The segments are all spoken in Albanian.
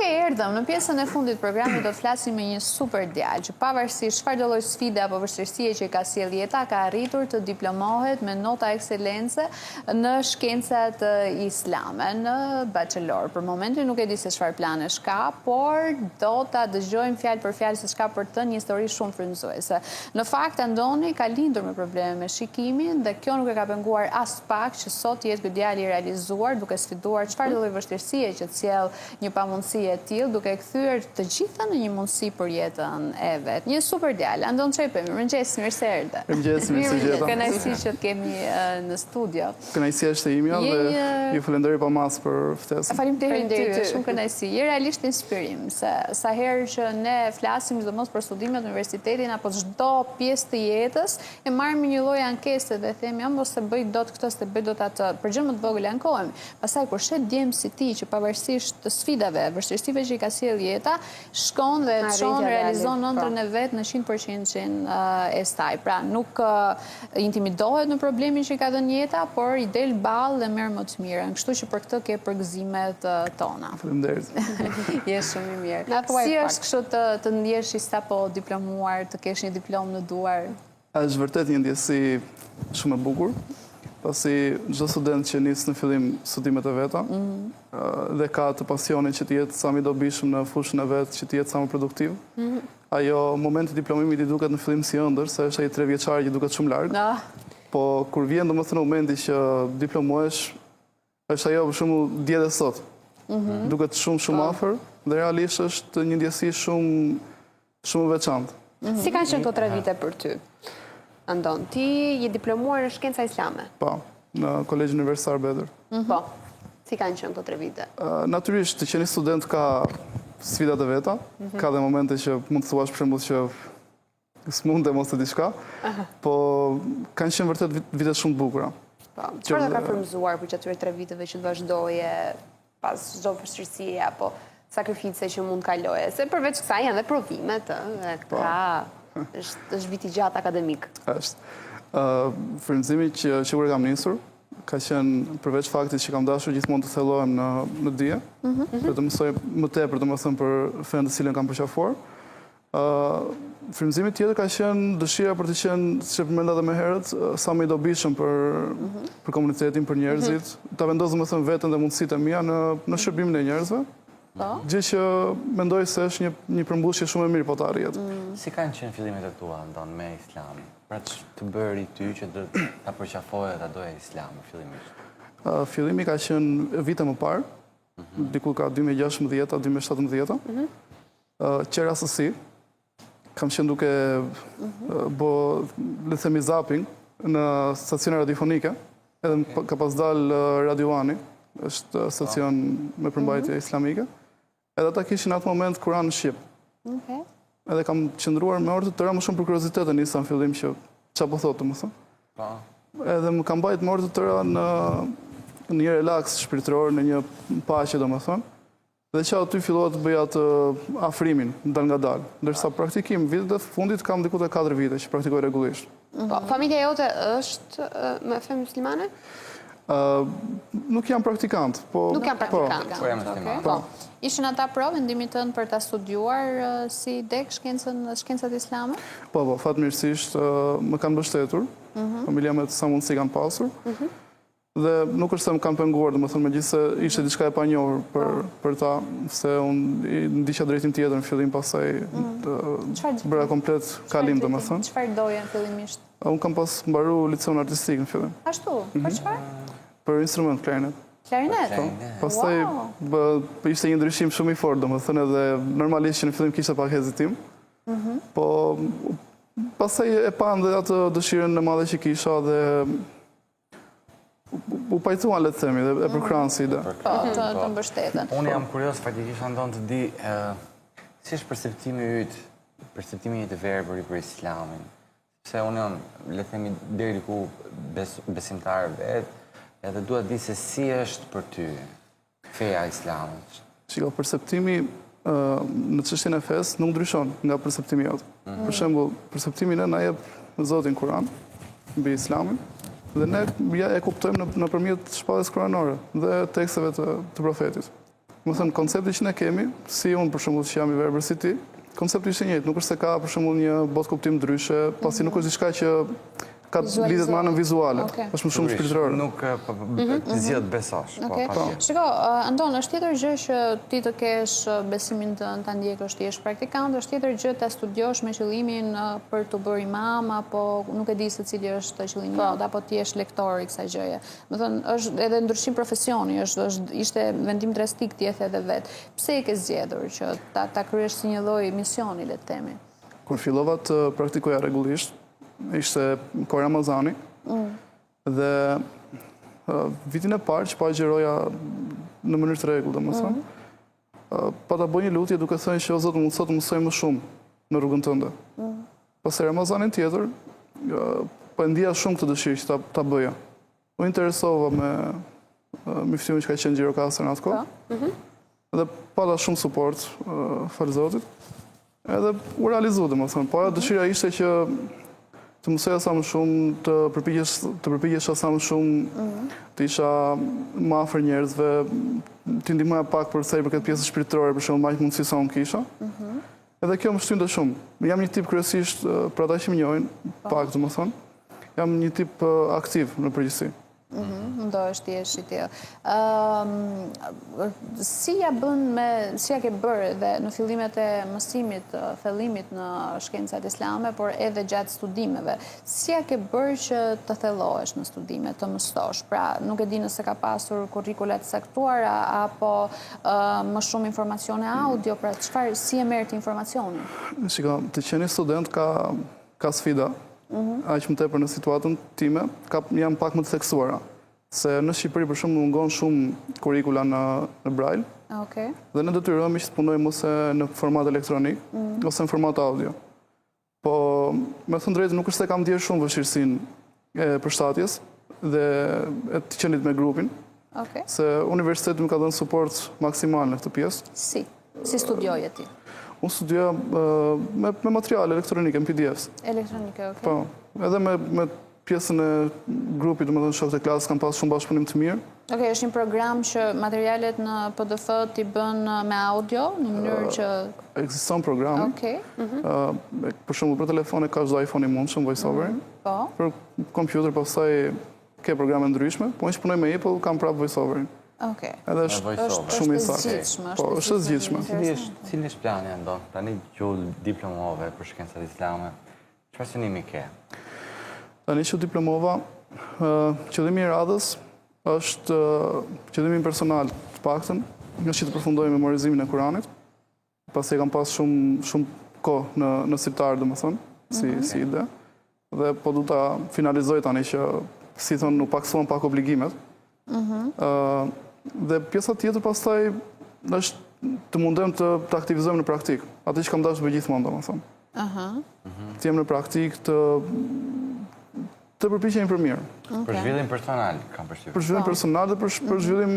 Duke erdhëm në pjesën e fundit të programit, do të flasim me një super djalë që pavarësisht çfarëdo lloj sfide apo vështirësie që ka sjellë jeta, ka arritur të diplomohet me nota ekselence në shkencat islame, në bachelor. Për momentin nuk e di se çfarë planesh ka, por do ta dëgjojmë fjalë për fjalë se çka për të një histori shumë frymëzuese. Në fakt Andoni ka lindur me probleme me shikimin dhe kjo nuk e ka penguar as pak që sot jetë ky djalë i realizuar duke sfiduar çfarëdo lloj vështirësie që të sjell një pamundësi e tillë, duke kthyer të gjitha në një mundësi për jetën e vet. Një super djalë, Andon Çepe, mirëmëngjes, mirë se erdhe. Mirëmëngjes, mirë se gjeta. Kënaqësi që të kemi në studio. Kënaqësia është e imja dhe ju falenderoj pa mas për ftesën. Faleminderit ty, shumë kënaqësi. Je realisht inspirim, se sa herë që ne flasim sidomos për studimet në universitetin apo çdo pjesë të jetës, e marrim një lloj ankese dhe themi, mos se bëj dot këtë, se bëj dot atë. Për gjë më të vogël ankohemi. Pastaj kur shet djem si ti që pavarësisht të sfidave, vështirësive që i ka sjell jeta, shkon dhe çon realizon ëndrrën e vet në 100% e saj. Pra nuk intimidohet në problemin që i ka dhënë jeta, por i del ballë dhe merr më të mirën. Kështu që për këtë ke përgëzimet tona. Faleminderit. Je shumë i mirë. Si është kështu të ndjesh i sapo diplomuar, të kesh një diplomë në duar? Është vërtet një ndjesi shumë e bukur. Pasi çdo student që nis në fillim studimet e veta dhe ka të pasionin që të jetë sa më i dobishëm në fushën e vet, që të jetë sa më produktiv. Ajo momenti i diplomimit i duket në fillim si ëndër, se është ai 3 vjeçar që duket shumë larg. Po kur vjen domethënë momenti që diplomohesh, është ajo për shembull dje dhe sot. Duket shumë afër dhe realisht është një ndjesi shumë e veçantë. Si kanë qenë këto 3 vite për ty? Andon, ti je diplomuar në shkenca islame? Po, në Kolegjin Universitar Bedër. Po, si kanë qenë këto 3 vite? Natyrisht, të qeni student ka sfidat e veta, ka dhe momente që mund të thuash për shembull që s'mund të mos të diçka, po kanë qenë vërtet vite shumë të bukura. Po, çfarë ka frymëzuar për atyre 3 viteve që të vazhdoje pas çdo vështirësie apo sakrifice që mund kaloje? Se përveç kësaj janë dhe provimet, është viti gjatë akademik. Është. Frymëzimi që kur kam nisur, ka qenë përveç faktit që kam dashur gjithmonë të thellohem në dije, për të mësoj më tepër domethënë për fenë të cilën kam përqafuar. Frymëzimi tjetër ka qenë dëshira për të qenë, siç e përmenda edhe më herët, sa më i dobishëm për komunitetin, për njerëzit, ta vendos domethënë veten dhe mundësitë e mia në shërbimin e njerëzve. Gjë që mendoj se është një përmbushje shumë e mirë po të arrihet. Si kanë qenë fillimet e tua, Andon, me islamin? Pra që të bëri ty që ta përqafoje ta doje islamin fillimisht? Fillimi ka qenë vite më parë, diku ka 2016, 2017. Që rastësi, kam qenë duke le të themi zapping në stacione radiofonike, edhe ka pas dalë Radio Ani, është stacion me përmbajtje islamike. Edhe ata kishin atë moment Kur'an në shqip. Edhe kam qëndruar me orë të tëra më shumë për kuriozitet nisa në fillim që çfarë po thotë domethënë. Edhe më kam mbajtur me orë të tëra në një relaks shpirtëror, në një paqe domethënë. Dhe që aty fillohet të bëj atë afrimin dal nga dal. Ndërsa praktikim vitet e fundit kam diku te 4 vite që praktikoj rregullisht. Familja jote është me fe muslimane? Nuk jam praktikant, po... Nuk jam praktikant. Po jam musliman. Ishin ata pro vendimit tënd për ta studiuar si dek shkencat islame? Po, fatmirësisht më kanë mbështetur. Familja me sa mundësi kanë pasur. Dhe nuk është se më kanë penguar, domethënë megjithëse ishte diçka e panjohur për ta, se unë i ndiqja drejtim tjetër në fillim, pastaj bëra komplet kalim domethënë. Çfarë doje fillimisht? Unë kam pas mbaru liceun artistik në fillim. Ashtu, për çfarë? Për instrument, klarinet. Klarinet? Pastaj ishte një ndryshim shumë i fortë, domethënë edhe normalisht që në fillim kishte pak hezitim. Po pastaj e pan dhe atë dëshirën e madhe që kisha dhe u pajtuan, le të themi, dhe e përkrahën si ide. Po, të mbështeten. Unë jam kurios faktikisht, Andon, të di si është perceptimi yt, perceptimi i të verbëri për islamin. Se unë jam, le të themi, deri ku besimtar vet, edhe duhet di se si është për ty feja islamit. Shiko, perceptimi në çështjen e fesë nuk ndryshon nga perceptimi jot. Për shembull, perceptimin na jep Zoti në Kur'an mbi islamin, dhe ne e kuptojmë nëpërmjet shpalljes kuranore dhe teksteve të profetit. Më thënë, koncepti që ne kemi, si unë për shembull që jam i verbër si ti, koncepti ishte njëjtë, nuk është se ka për shembull një botë kuptim ndryshe, pasi nuk është diçka që ka lidhet me anën vizuale, është më shumë shpirtërore. Nuk të zgjedh besosh. Shiko, Anton, është tjetër gjë që ti të kesh besimin të ta ndjekësh, ti je praktikant, është tjetër gjë ta studiosh me qëllimin për të bërë imam, apo nuk e di se cili është qëllimi jot, apo ti je lektor i kësaj gjëje. Do thënë, është edhe ndryshim profesioni, ishte vendim drastik ti e the edhe vet. Pse e ke zgjedhur që ta kryesh si një lloj misioni, le të themi? Kur fillova të praktikoja rregullisht, ishte kohë Ramazani, dhe vitin e parë që pa gjeroja në mënyrë të rregull, domethënë, pa ta bëj një lutje duke thënë që o Zot, më sot mësoj më shumë në rrugën tënde. Pas Ramazanin tjetër, po ndija shumë këtë dëshirë që ta bëja. U interesova me miftimin që ka qenë Gjirokastër në atë kohë, dhe pata shumë suport, falë Zotit, edhe u realizu, domethënë, po ajo dëshira ishte që të mësoja sa më shumë, të përpiqesha sa më shumë, të isha më afër njerëzve, të ndihmoja pak për sa i përket pjesës shpirtërore, për shembull, më mundësi sa unë kisha. Edhe kjo më shtynte shumë. Jam një tip kryesisht, për ata që më njohin, pak domethënë, jam një tip aktiv në përgjithësi. Ndo është ti e shqitio. Si ja ke bërë dhe në fillimet e mësimit, thellimit në shkencat islame, por edhe gjatë studimeve, si ja ke bërë që të thellohesh në studime, të mësosh? Pra, nuk e di nëse ka pasur kurrikulat saktuara, apo më shumë informacione audio, pra si e merr ti informacionin? Shiko, të qeni student ka sfida, aq më tepër në situatën time, jam pak më të theksuara. Se në Shqipëri, për shumë, mungon shumë kurrikula në Braille, dhe ne detyrohemi që të punojmë ose në format elektronik, ose në format audio. Po, me thënë drejtë, nuk është se kam ndjerë shumë vështirësinë e përshtatjes dhe e të qenit me grupin, se universiteti më ka dhënë suport maksimal në këtë pjesë. Si studioje ti? Unë studioja me materiale elektronike, në PDFs. Elektronike, Po, edhe me pjesën e grupit, do më thënë shokët e klasës, kam pas shumë bashkëpunim të mirë. Është një program që materialet në PDF t'i bën me audio, në mënyrë që... Ekziston programi. Për shumë, për telefone ka çdo iPhone i mundshëm, VoiceOver. Për kompjuter, pastaj ke programe ndryshme, po unë që punoj me Apple, kam prapë VoiceOver. Edhe është shumë i saktë. Po, është e zgjidhshme. Cili është plani, Anton? Tani që diplomove për shkencat islame, çfarë qëllimi ke? Tani që diplomova, qëllimi i radhës është qëllimi personal të paktën, është që të përfundoj memorizimin e Kuranit, pasi kam pas shumë kohë në siptar, domethënë, si ide, dhe po du ta finalizoj tani që, si thonë, nuk paksuan pak obligimet. Dhe pjesa tjetër pastaj është të mundem të aktivizojmë në praktik, atë që kam dashur bëj gjithmonë, domethënë. Të jem në praktik, të përpiqemi për mirë. Për zhvillim personal, kam përshtypjen. Për zhvillim personal dhe për zhvillim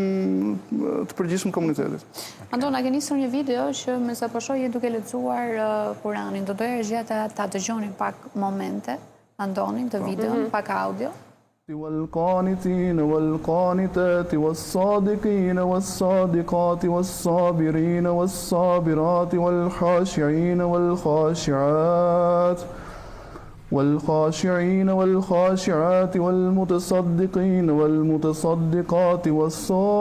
të përgjithshëm të komunitetit. Anton, a ke nisur një video që me sa po shoh je duke lexuar Kuranin, do doja gjatë ta dëgjoni pak momente, Antonin, të videon, pak audio. والقانتين والقانتات والصادقين والصادقات والصابرين والصابرات والخاشعين والخاشعات والخاشعين والخاشعات والمتصدقين والمتصدقات والصائمين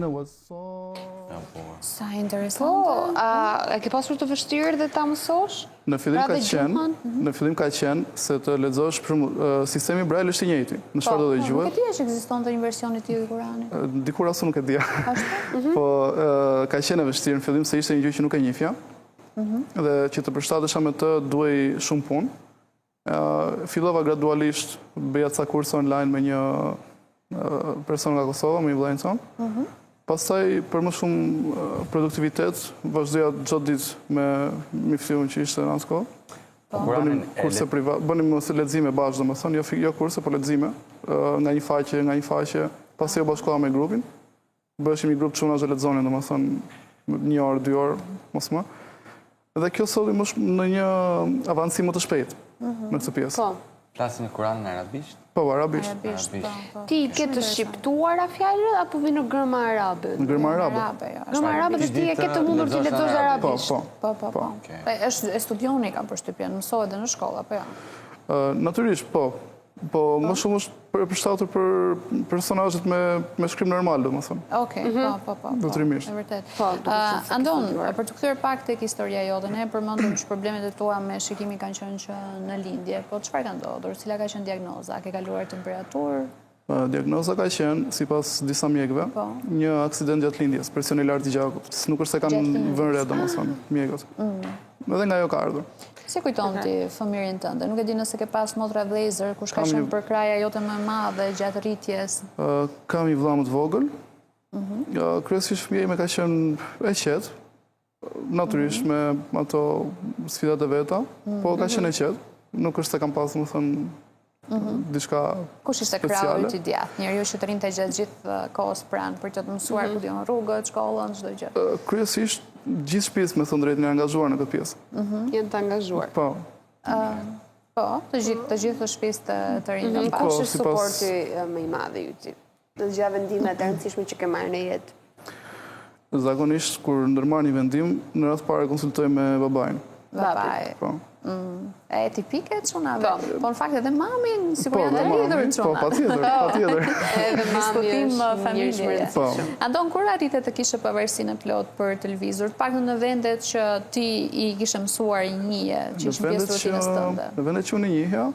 والصائمين. Sa interesante. A ke pasur të vështirë dhe ta mësosh? Në fillim ka qenë se të lexosh sistemi Braille është i njëjti. Në çfarë do të dëgjuar? Nuk e dija që ekzistonte një version i tillë i Kuranit. Dikur as nuk e dija. Po ka qenë e vështirë në fillim se ishte një gjë që nuk e njihja. Dhe që të përshtatesha me të duhej shumë punë. Fillova gradualisht, bëja ca kurse online me një person nga Kosova, me një vëllain ton. Pastaj, për më shumë produktivitet, vazhdoja çdo ditë me miftimin që ishte në atë kohë. Bënim kurse privat, bënim lexime bashkë, domethënë, jo kurse, por lexime, nga një faqe, pastaj u bashkoham me grupin. Bëheshim një grup çuna që lexonin, domethënë, 1 orë, 2 orë, mos më. Dhe kjo solli më në një avancim më të shpejtë në këtë pjesë. Flasin Kur'an në arabisht? Po, arabisht. Arabisht, po. Ti ke të shqiptuara fjalët apo vi në gërma arabe? Në gërma arabe. Arabe, jo. Gërma arabe dhe ti e ke të mundur të lexosh arabisht. Po. E studioni kam përshtypjen, mësohet edhe në shkolla, po jo. Natyrisht, po. Po, më shumë është përshtatur për personazhet me shkrim normal, domethënë. Okej, po. Detyrimisht. E vërtet. Po, Andon, për të kthyer pak tek historia jote, ne përmendëm që problemet e tua me shikimin kanë qenë që në lindje, po çfarë ka ndodhur? Cila ka qenë diagnoza? Ke kaluar temperaturë? Diagnoza ka qenë, sipas disa mjekëve, një aksident gjatë lindjes, presioni i lartë i gjakut. Nuk është se kanë vënë re, domethënë, mjekët. Edhe nga ajo ka ardhur. Si kujton ti fëmirin tënde? Nuk e di nëse ke pas motra vëllezër, kush ka qenë për kraja jote më e madhe gjatë rritjes? Kam një vëlla më të vogël. Kryesisht fëmia ime ka qenë e qetë, natyrisht me ato sfidat e veta, po ka qenë e qetë. Nuk është se kam pas, më thënë, diçka Kush ishte krau i djathtë? Njeriu që të rinte gjatë gjithë kohës pranë për të mësuar ku diun rrugët, shkollën, çdo gjë. Kryesisht gjithë shtëpisë, me thënë drejtën, janë angazhuar në këtë pjesë. Janë të angazhuar. Po. Po, të gjithë shtëpisë të rinë. Kush është suporti më i madh i yt? Në gjitha vendimet e rëndësishme që ke marrë në jetë. Zakonisht, kur ndërmarr një vendim, në radhë parë konsultoj me babain. Babai. Po. E tipike çunave. Po në fakt edhe mamin, sikur janë të lidhur Po, çuna. patjetër. Edhe mami është familje. Po. Andon, kur arritet të kishe pavarësinë plot për televizor, të paktën në vendet që ti i kishe mësuar i njihje, që ishin pjesë rutinës tënde? Në vendet që unë i njihja,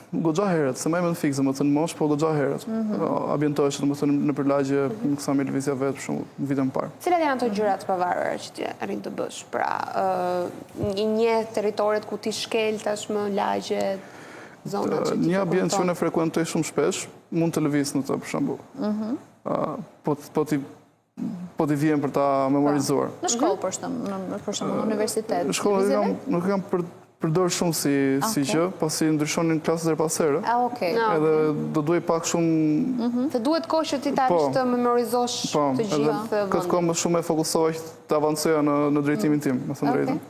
goxha herët, se më në fikse, më thënë mosh, po goxha herët. Ambientohesh, më thënë në përlagje në kësa me lëvizja vetë, për shumë, vitën parë. Cilat janë ato gjërat pavarura që ti arrin të bësh? Pra, një territoret ku ti shkel tashmë lagjet, zonat që ti Një ambient që unë e frekuentoj shumë shpesh, mund të lëviz në të, për shembull. Po ti vjen për ta memorizuar. Në shkollë, për shembull, në universitet. Në shkollë nuk kam përdor shumë si gjë, pasi ndryshonin klasës her pas here. Okej. Edhe do duaj pak shumë... Të duhet kohë që ti ta arish të memorizosh të gjithë këtë kohë më shumë e fokusohesh të avancoja në drejtimin tim, me thënë drejtën.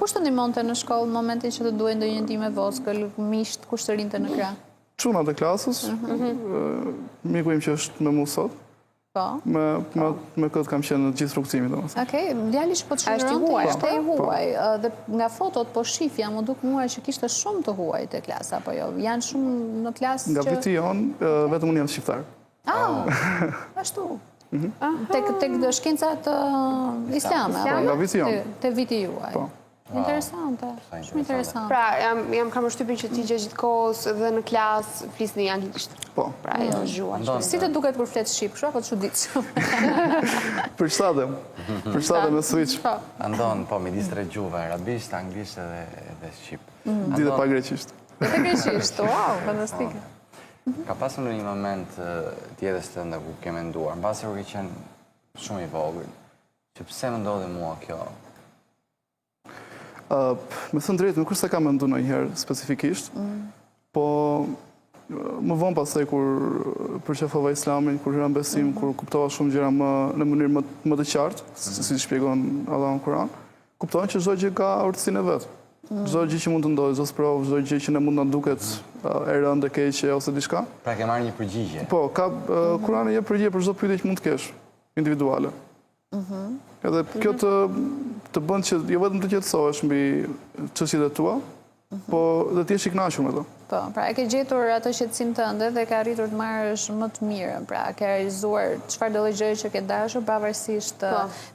Kush të ndihmonte në shkollë në momentin që të duhej ndonjë ndihmë voskël, misht, kush të rinte në krah? Çunat e klasës, miku im që është me mua sot, me këtë kam qenë në gjithë rrugtimin, domethënë. Okej, djali që po të shëndronte ishte i huaj, dhe nga fotot po shifja, më duk mua që kishte shumë të huaj të klasa, apo jo? Janë shumë në klasë që... Nga viti jonë, vetëm unë jam shqiptar. Ashtu. Tek shkencat islame. Nga viti jonë. Te viti juaj. Interesante, shumë interesante. Pra, jam kam përshtypjen që ti gjithë kohës dhe në klasë flisni anglisht. Po. Pra, jo zgjuar. Si të duket kur flet shqip, kështu apo çuditshëm? Përshtatem me switch. Andon, po, midis tre gjuhëve, arabisht, anglisht edhe shqip. Di dhe pa greqisht. Dhe greqisht, wow, fantastike. Ka pasur në një moment tjetës tënde ku ke menduar, në base kur ke qenë shumë i vogël, që pse më ndodhi mua kjo? Me thënë drejtë, nuk është se kam mendu ndonjëherë specifikisht, po më vonë pastaj kur përqafova islamin, kur hyra në besim, kur kuptova shumë gjëra në mënyrë më të qartë, si shpjegon Allahu në Kur'an, kuptova që çdo gjë ka urtësinë e vet. Çdo gjë që mund të ndodhë, çdo sprovë, çdo gjë që ne mund na duket e rëndë, e keqe ose diçka. Pra ke marrë një përgjigje. Po, Kur'ani jep përgjigje për çdo pyetje që mund të kesh, individuale. Edhe kjo të bën që jo vetëm të qetësohesh mbi çështjet e tua, po dhe të jesh i kënaqur me to. Po, pra e ke gjetur atë qetësim tënde dhe ke arritur të marrësh më të mirën, pra ke realizuar çfarëdo gjë që ke dashur pavarësisht të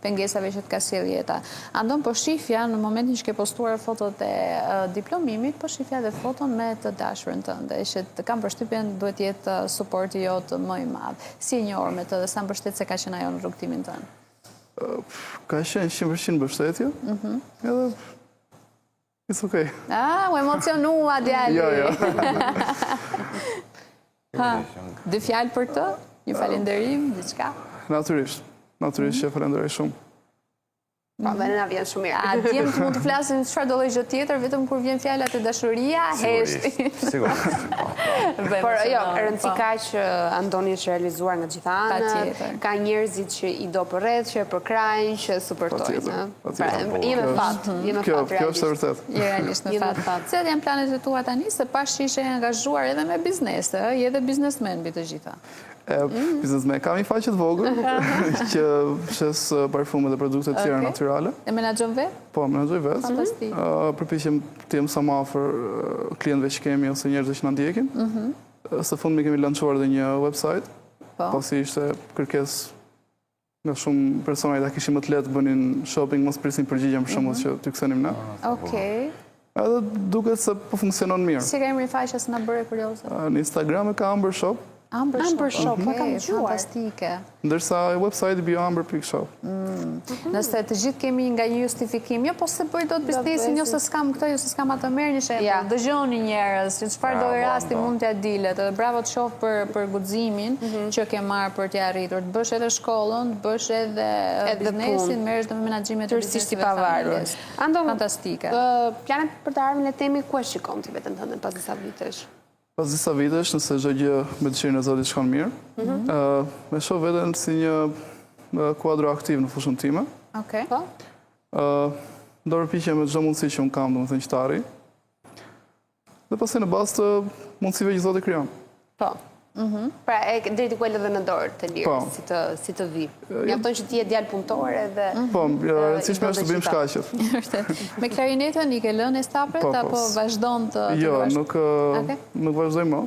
pengesave që të ka sjell jeta. Andon, po shifja në momentin që ke postuar fotot e diplomimit, po shifja dhe foton me të dashurën tënde, që të kam përshtypjen duhet jetë suporti jot më i madh. Si e njohur me të dhe sa mbështetëse ka qenë ajo në rrugtimin tënd? Ka qenë 100% mbështetje, edhe it's okay. U emocionua djali. Jo. Dhe fjalë për të? Një falenderim, diçka? Natyrisht që falenderoj shumë. Po, dhe na vjen shumë mirë. A djemë të mund të flasim çfarë do lloj gjë tjetër, vetëm kur vjen fjala te dashuria, hesht. Sigurisht. Por jo, rëndësi ka që Andoni është realizuar nga gjitha anët, ka njerëzit që i do përreth, që e përkrajnë, që suportojnë. Pra, jemi fat, Kjo është e vërtet. Realisht në fat. Cilat janë planet e tua tani, se pash që ishe angazhuar edhe me biznes, je edhe biznesmen mbi të gjitha. Biznesmen, kam një faqe të vogël që shes parfume dhe produkte të tjera natyrale. E menaxhon vetë? Po, menaxhoj vetë. Fantastik. Përpiqem të jem sa më afër klientëve që kemi ose njerëzve që na ndjekin. Së fundmi kemi lançuar edhe një website, pasi ishte kërkesë nga shumë persona që kishin më të lehtë bënin shopping, mos prisin përgjigjen për shembull që t'ju kthenim ne. Okej. Edhe duket se po funksionon mirë. Si ka emri faqes na bëre kurioze? Në Instagram e ka Amber Shop. Amber Shop, po kam dëgjuar. Fantastike. Ndërsa website bio amber.shop. Nëse të gjithë kemi nga një justifikim, jo po se bëj dot biznesin, jo se s'kam këtë, jo se s'kam atë, merrni shembull, dëgjoni njerëz, që çfarë do rasti mund t'ja dilet, edhe bravo të shoh për guximin që ke marrë për t'ja arritur, të bësh edhe shkollën, të bësh edhe biznesin, merresh me menaxhimet e Tërësisht i biznesit pavarur. Fantastike. Planet për të ardhmen le temi ku e shikon ti veten tënde pas disa vitesh? Pas disa vitesh, nëse çdo gjë me dëshirën e Zotit shkon mirë, me shoh veten si një kuadro aktiv në fushën time. Okej. Do përpiqem me çdo mundësi që un kam, domethënë që të arri. Dhe pastaj në bazë të mundësive që Zoti krijon. Po. Pra, drejt i kuel edhe në dorë të lirë, si të vi. Mjafton që ti je djalë punëtor edhe... Po, rëndësishme është të bëjmë shkaqet. Me klarinetën i ke lënë estafet, apo vazhdon të Jo, nuk vazhdoj më.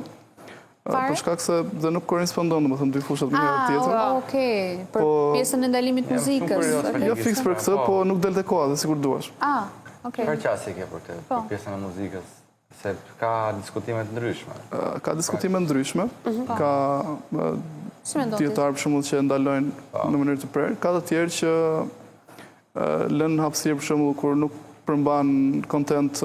Për shkak se dhe nuk korrespondon, domethënë dy fushat me njëra tjetrën. Okej, për pjesën e ndalimit muzikës. Jo fiks për këtë, po nuk del te koha dhe sikur duash. Okej. Çfarë qasje ke për këtë, për pjesën e muzikës? Se ka diskutime të ndryshme. Ka diskutime ndryshme, ka dietarë për shembull që ndalojnë në mënyrë të prerë, ka të tjerë që lënë hapësirë për shembull kur nuk përmban kontent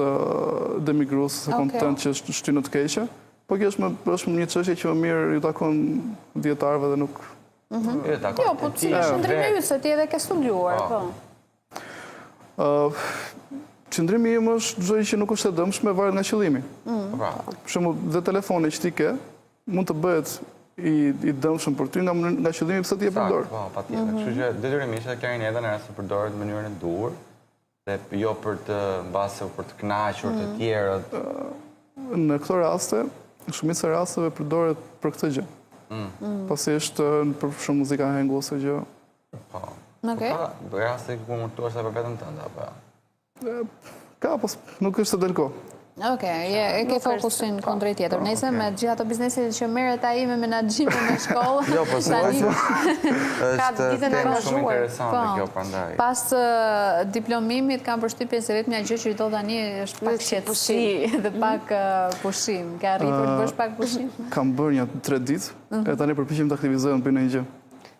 demigrues ose kontent që është shtynë të keqe. Po kjo është një çështje që më mirë ju takon dietarëve dhe nuk... Jo, po si është ndrimi yt se ti edhe ke studiuar, po. Qëndrimi im është çdo gjë që nuk është e dëmshme varet nga qëllimi. Për shembull, dhe telefoni që ti ke mund të bëhet i dëmshëm për ty nga qëllimi pse ti e përdor. Po, patjetër. Kështu që detyrimisht klarineta në rast se përdoret në mënyrën e duhur dhe jo për të mbase për të kënaqur të tjerët. Në këto raste, në shumicën e rasteve përdoret për këtë gjë. Pasi është për shumë muzika hengu ose gjë. Po. Okej. Po raste ku mund të thuash për veten tënde apo? Ka, po nuk është të delko. Okej, e ke fokusin kundrejt tjetër. Nëse me gjithë ato bizneset që merret ai me menaxhimin me shkollë. Jo, po është temë shumë interesante kjo prandaj. Pas diplomimit kam përshtypjen se vetëm gjë që i do tani është pak qetësi dhe pak pushim. Ke arritur të bësh pak pushim? Kam bërë një 3 ditë, e tani përpiqem të aktivizohem bëj ndonjë gjë.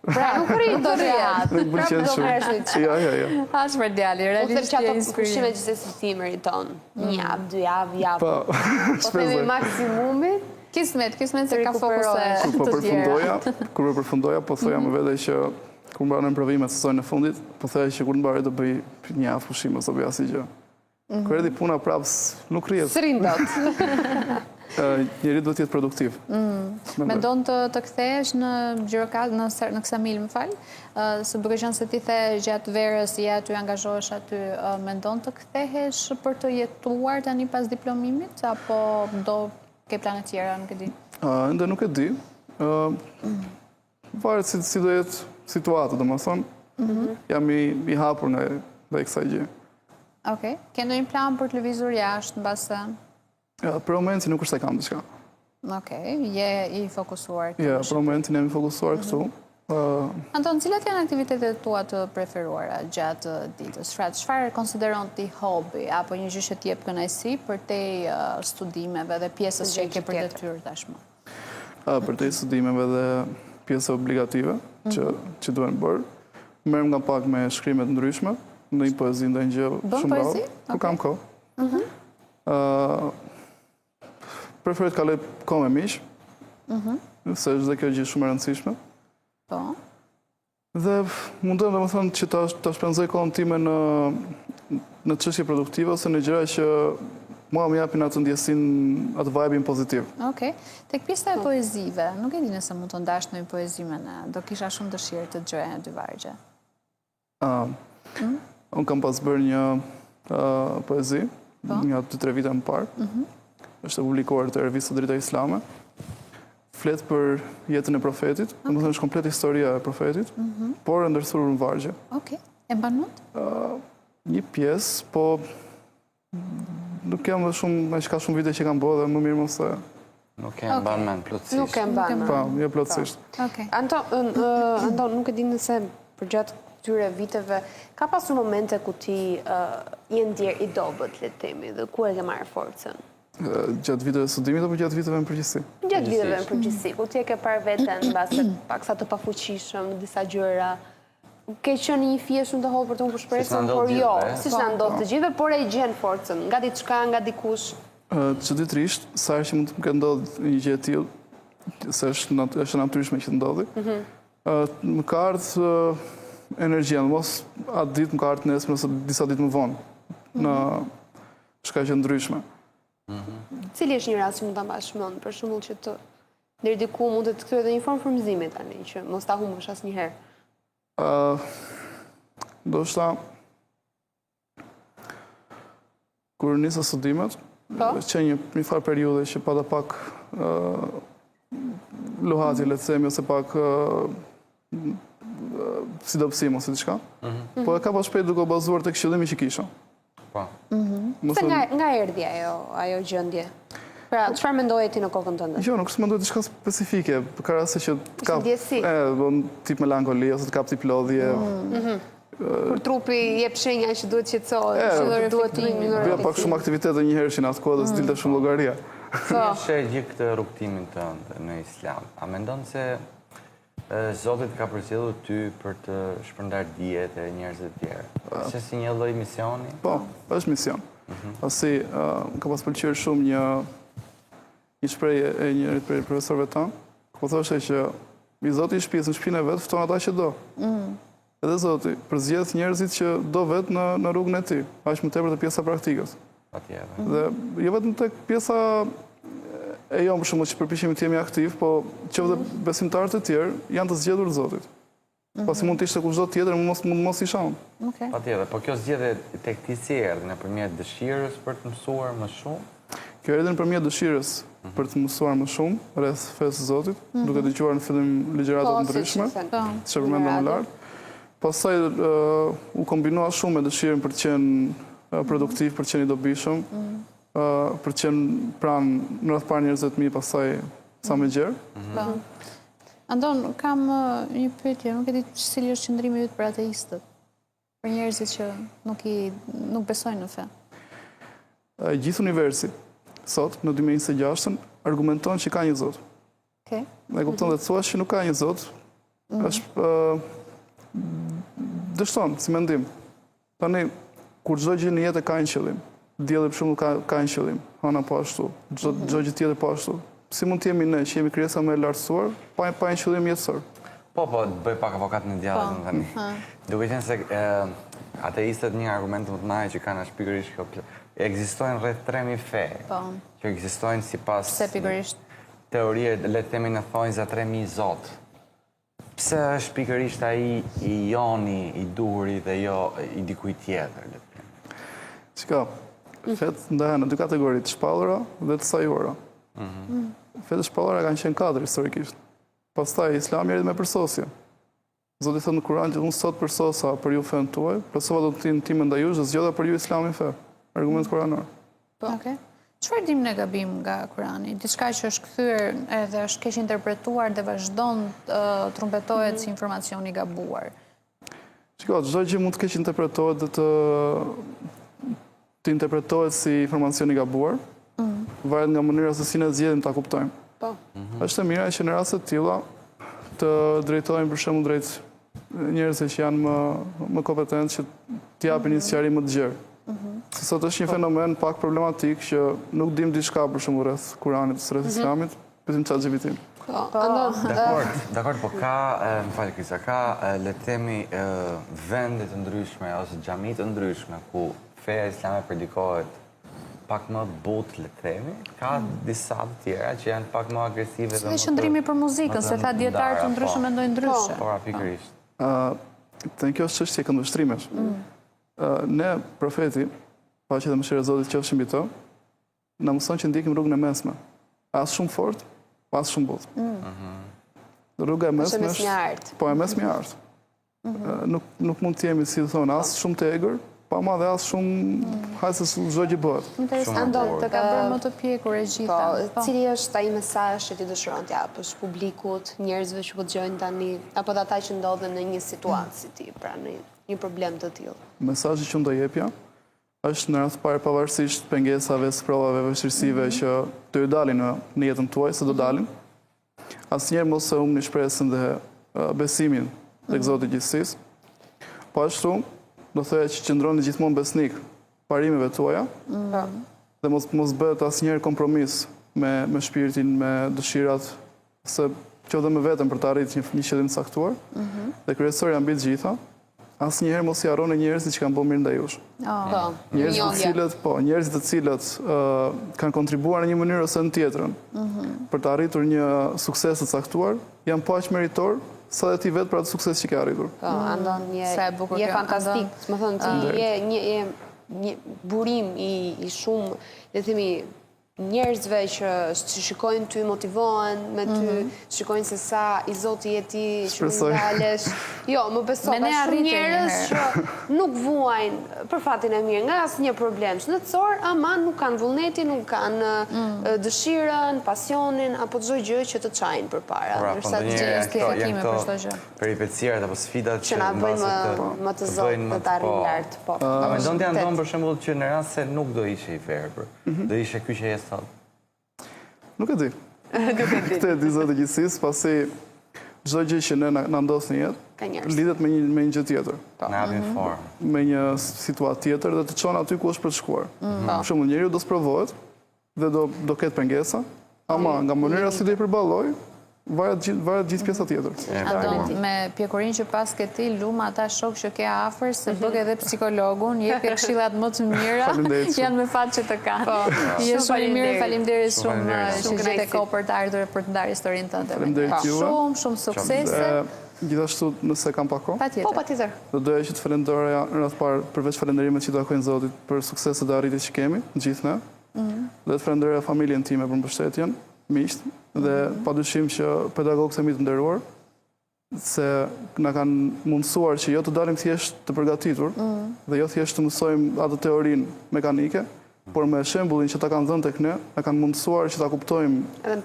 Pra, nuk rrit do rehat. Nuk pëlqen shumë. Jo. As për djali, realisht që ato pushime gjithsesi ti meriton. Një javë, 2 javë, Po, po themi maksimumi. Kismet se ka fokus Kur të tjera. përfundoja, po thoja më vete që kur mbaron provimet sezonit e fundit, po thoja që kur mbaroj do bëj një javë pushim ose bëj asnjë gjë. Kur erdhi puna prapë nuk rrihet. S'rin dot. Njeri duhet të jetë produktiv. Mendon të kthehesh në Gjirokast, në Ksamil, më fal, se duke qenë se ti the gjatë verës je aty angazhohesh aty, mendon të kthehesh për të jetuar tani pas diplomimit apo do ke plane tjera, nuk e di? Ende nuk e di. Varet si do jetë situata, domethënë. Jam i hapur nga kësaj gjë. Okej. Ke ndonjë plan për të lëvizur jashtë mbase? Për momentin nuk është se kam diçka. Okej, je i fokusuar. Ja, për momentin jam i fokusuar këtu. Anton, cilat janë aktivitetet tua të preferuara gjatë ditës? Çfarë konsideron ti hobi apo një gjë që t'jep kënaqësi përtej studimeve dhe pjesës që ke për detyrë tashmë? Përtej studimeve dhe pjesë obligative që duhen bërë. Merrem nga pak me shkrimet ndryshme, ndonjë poezi, ndonjë gjë shumë rrallë. Kur kam kohë. Preferoj të kaloj kohë me miq, se është dhe kjo gjë shumë e rëndësishme. Po. Dhe mundem dhe më thënë që ta shpenzoj kohën time në çështje produktive ose në gjëra që mua më japin atë ndjesin, atë vibe-in pozitiv. Okej. Tek pjesa e poezive, nuk e di nëse mund të ndash ndonjë poezi me ne. Do kisha shumë dëshirë të dëgjoja në dy vargje. Unë kam pas bërë një poezi, nga 2-3 vite më parë. Është publikuar të revista Drita Islame. Flet për jetën e profetit, më thënë është komplet historia e profetit, por e ndërthurur në vargje. Okej. E mban mend? Një pjesë, po nuk jam dhe shumë, ka shumë vite që kam bërë dhe më mirë mos e... Nuk e mban mend plotësisht. Nuk e mban mend. Pa, jo plotësisht. Okej. Anton, nuk e di nëse përgjatë këtyre viteve ka pasur momente ku ti je ndjer i dobët, le të themi, dhe ku e ke marrë forcën? Gjatë viteve studimit apo gjatë viteve në përgjithësi? Gjatë viteve në përgjithësi, ku ti e ke parë veten mbase paksa të pafuqishëm në disa gjëra. Ke qenë një fije shumë të hollë për të humbur shpresën, por jo, siç na ndodh të gjithëve, por e gjen forcën, nga diçka, nga dikush. Çuditërisht, sa herë që mund të më ketë ndodhur një gjë e tillë, se është natyrisht që të ndodhi. Më ka ardhur energjia, mos atë ditë më ka ardhur nesër ose disa ditë më vonë në shkaqe ndryshme. Cili është një rast që mund ta mbash mend, për shembull që të deri diku mund të kthyer edhe një formë frymëzimi tani, që mos ta humbësh asnjëherë. Do shta kur nisa studimet, që një farë periude që pata pak luhati, le të themi, ose pak si dobësim ose diçka, po e ka pas shpejt duke u bazuar tek qëllimi që kisha. Po. Se nga erdhi ajo gjendje? Pra, çfarë mendoje ti në kokën tënde? Jo, nuk s'mendoj diçka specifike, ka raste që të kap ndjesi. tip melankoli ose të kap tip lodhje. Kur trupi jep shenja që duhet qetësohet, që duhet të bëja pak shumë aktivitete një herë që në atë kohë dhe s'dilte shumë llogaria. Si e gjithë këtë rrugtimin tënd në Islam, a mendon se Zoti ka përcjellur ty për të shpërndar dijet e njerëzve të tjerë? Është si një lloj misioni? Po, është mision. Pasi ka pas pëlqyer shumë një shprehje e njërit prej profesorëve tanë, ku thoshte që i Zoti i shtëpisë në shtëpinë e vet fton ata që do. Edhe Zoti përzgjedh njerëzit që do vetë në rrugën e tij, aq më tepër te pjesa praktikës. Patjetër. Dhe jo vetëm tek pjesa e jomë për shembull që përpiqemi të jemi aktiv, po që dhe besimtarët e tjerë janë të zgjedhur Zotit. Pasi mund të ishte kushdo tjetër, mund mos isha unë. Patjetër, po kjo zgjedhje tek ti si erdhi nëpërmjet dëshirës për të mësuar më shumë? Kjo erdhi nëpërmjet dëshirës për të mësuar më shumë rreth fesë së Zotit, duke dëgjuar në fillim ligjërata të ndryshme, që përmendëm më lart. Pastaj u kombinua shumë me dëshirën për të qenë produktiv, për të qenë i dobishëm, për të qenë pranë në rreth parë njerëzve të mi, pastaj sa më gjerë. Anton, kam një pyetje, nuk e di cili është qëndrimi yt për ateistët, për njerëzit që nuk besojnë në fe. Gjithë universi sot në 2026 argumenton që ka një Zot. Okej. Dhe kupton dhe të thuash që nuk ka një Zot, është dështon si mendim. Tani kur çdo gjë në jetë ka një qëllim, dielli për shembull ka një qëllim, hëna po ashtu, çdo gjë tjetër po ashtu. Si mund të jemi ne që jemi krijesa më e lartësuar pa një qëllim jetësor? Po, bëj pak avokat në djallën tani. Duke qenë se ateistët një argument më të madh që kanë është pikërisht kjo. Ekzistojnë rreth 3000 fe. Që ekzistojnë sipas teorie, le të themi në thonjza 3000 zot. Pse është pikërisht ai i joni, i duhuri dhe jo i dikujt tjetër, le të themi? Çka? Fet ndahen në dy kategori, të shpallura dhe të sajuara. Fetë e shpallura kanë qenë 4 historikisht. Pastaj Islami erdhi me përsosje. Zoti thot në Kur'an që unë sot përsosa për ju fen tuaj, përsova do të tim ndaj jush dhe zgjodha për ju Islamin fe. Argument kuranor. Okej. Çfarë dim ne gabim nga Kurani? Diçka që është kthyer edhe është keq interpretuar dhe vazhdon trumpetohet si informacion i gabuar. Çka, çdo gjë mund të keq interpretohet dhe të interpretohet si informacion i gabuar. Varet nga mënyra se si ne zgjedhim ta kuptojmë. Po. Është e mira që në raste të tilla të drejtohemi për shembull drejt njerëzve që janë më kompetentë që të japin një sqarim më të gjerë. Se sot është një fenomen pak problematik që nuk dim diçka për shembull rreth Kuranit, rreth Islamit, pyetim ChatGPT-n. Dakord, po ka, më falë Krisa, ka le të themi vende të ndryshme ose xhami të ndryshme ku feja islame predikohet pak më butë, le të themi, ka disa të tjera që janë pak më agresive dhe qëndrimi për muzikën, se tha dietarë të ndryshëm mendojnë ndryshe. Po, pikërisht. Të në kjo është çështje këndvështrimesh. Ne, profeti, paqja dhe mëshira e Zotit qofshin mbi të, na mëson që ndjekim rrugën e mesme. As shumë fort, as shumë butë. Rruga e mesme është... Po, e mesme artë. Nuk mund të jemi, si të thonë, as shumë të egër, pa ma dhe as shumë hajse së zhëgjë bëhet. Interesant, të ka bërë më të pjekur e gjitha. Po, cili është ai mesazh që ti dëshiron t'ja japësh publikut, njerëzve që po dëgjojnë tani, apo ata që ndodhen në një situatë si ti, pra në një problem të tillë? Mesazhi që do jepja është në radhë parë pavarësisht pengesave, sprovave, vështirësive që të ju dalin në jetën tuaj, se do dalin. Asnjëherë mos e humni shpresën dhe besimin tek Zoti i gjithësisë. Po ashtu do thoya që qëndroni gjithmonë besnik parimeve tuaja dhe mos bëhet asnjëherë kompromis me shpirtin, me dëshirat, se që dhe me vetëm për të arritur një qëllim të caktuar. Dhe kryesori mbi të gjitha, asnjëherë mos i harroni njerëzit që kanë bërë mirë ndaj jush. Njerëzit të cilët kanë kontribuar në një mënyrë ose në tjetrën për të arritur një sukses të caktuar, janë po aq meritor sa dhe ti vetë për atë sukses që ke arritur. Po, Andon, je fantastik. Më thënë, ti je një burim i shumë, le themi, njerëzve që shikojnë ty, motivohen me ty, shikojnë se sa i Zoti je ti, që më ndalesh. Jo, më beso, ka shumë njerëz që nuk vuajnë për fatin e mirë nga asnjë problem shëndetësor, ama nuk kanë vullnetin, nuk kanë dëshirën, pasionin, apo çdo gjë që të çajnë përpara. Ndërsa të gjithë janë këto peripecirat apo sfidat që na bëjnë më të zotë të të arrijmë lart. A mendon ti Andon për shembull që në rast se nuk do ishe i verbër, do ishe ky që je sot? Nuk e di. Këtë e di Zoti i gjithësisë, pasi çdo gjë që ne na ndodh në jetë lidhet me një gjë tjetër. Na japin formë. Me një situatë tjetër dhe të çon aty ku është për të shkuar. Për shembull, njeriu do sprovohet dhe do ketë pengesa, ama nga mënyra si do i përballoj, varet gjithë pjesa tjetër. Andon, me pjekurin që pas ke ti, luma ata shok që ke afër, se bëk edhe psikologun, jepi këshillat më të mira, janë me fat që të kanë. Je shumë i mirë, faleminderit shumë që gjete kohë për të ardhur për të ndarë historinë tënde. Faleminderit juve. Shumë suksese. Gjithashtu, nëse kam pak kohë. Patjetër. Po, patjetër. Do doja që të falenderoja në radhë parë përveç falenderimet që do takojnë Zotit për sukseset dhe arritjet që kemi, gjithë ne. Dhe të falenderoja familjen time për mbështetjen, miqt, dhe padyshim që pedagogët e mi të nderuar, se na kanë mundësuar që jo të dalim thjesht të përgatitur, dhe jo thjesht të mësojmë atë teorinë mekanike, por me shembullin që ta kanë dhënë tek ne, na kanë mundësuar që ta kuptojmë edhe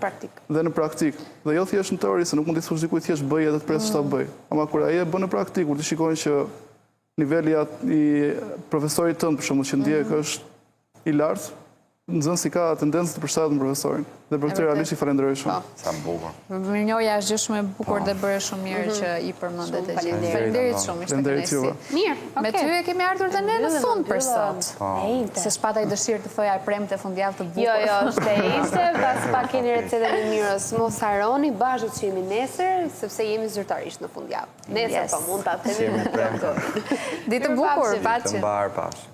në praktik. Dhe jo thjesht në teori, se nuk mund të thosh dikujt thjesht bëj edhe të presësh ta bëj. Ama kur ai e bën në praktik, kur të shikojnë që niveli i profesorit tënd për shembull që ndjek është i lartë, nxënësi ka tendencë të përshtatet në profesorin. Dhe për këtë realisht i falenderoj shumë. Sa bukur. Mirënjohja është gjithë shumë e bukur dhe bëre shumë mirë që i përmendet e gjithë. Faleminderit shumë, ishte kënaqësi. Mirë, Me ty e kemi ardhur dhe ne në fund për sot. Se shpata i dëshirë të thoja premte fundjavë të bukur. Jo, ishte, pas pak keni recetën e mirës. Mos harroni, bashkë që jemi nesër, sepse jemi zyrtarisht në fundjavë. Nesër po mund ta themi. Ditë bukur, Të mbar, pace.